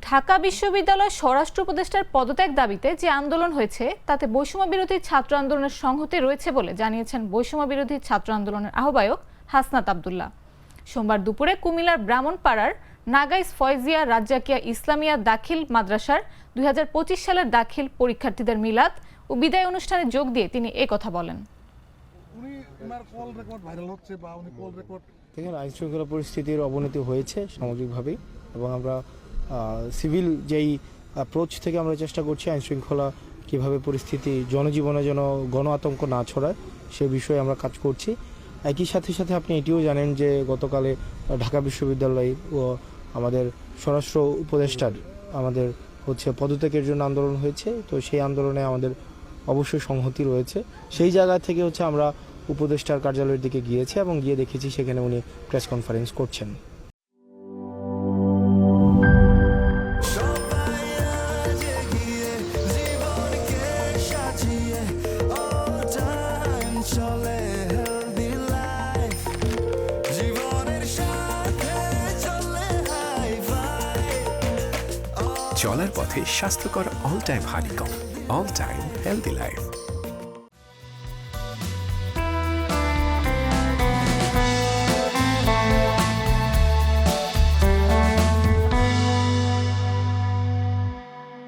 ঢাকা বিশ্ববিদ্যালয় স্বরাষ্ট্র উপদেষ্টার পদত্যাগ দাবিতে যে আন্দোলন হয়েছে তাতে বৈষম্য বিরোধী ছাত্র আন্দোলনের সংহতি রয়েছে বলে জানিয়েছেন বৈষম্য বিরোধী ছাত্র আন্দোলনের আহ্বায়ক হাসনাত আব্দুল্লাহ। সোমবার দুপুরে কুমিল্লার ব্রাহ্মণপাড়ার নাগাইজ ফয়জিয়া রাজ্জাকিয়া ইসলামিয়া দাখিল মাদ্রাসার 2025 সালের দাখিল পরীক্ষার্থীদের মিলাদ ও বিদায় অনুষ্ঠানে যোগ দিয়ে তিনি কথা বলেন। আইন শৃঙ্খলা পরিস্থিতির অবনতি হয়েছে সামগ্রিকভাবেই, এবং আমরা সিভিল যেই অ্যাপ্রোচ থেকে আমরা চেষ্টা করছি আইন শৃঙ্খলা কীভাবে পরিস্থিতি জনজীবনে যেন গণ আতঙ্ক না ছড়ায় সে বিষয়ে আমরা কাজ করছি। একই সাথে সাথে আপনি এটিও জানেন যে গতকালে ঢাকা বিশ্ববিদ্যালয় ও আমাদের স্বরাষ্ট্র উপদেষ্টার আমাদের পদত্যাগের জন্য আন্দোলন হয়েছে। তো সেই আন্দোলনে আমাদের অবশ্যই সংহতি রয়েছে। সেই জায়গা থেকে আমরা উপদেষ্টার কার্যালয়ের দিকে গিয়েছি এবং গিয়ে দেখেছি সেখানে উনি প্রেস কনফারেন্স করছেন। চলার পথে স্বাস্থ্যকর all time honeycomb, all time healthy life.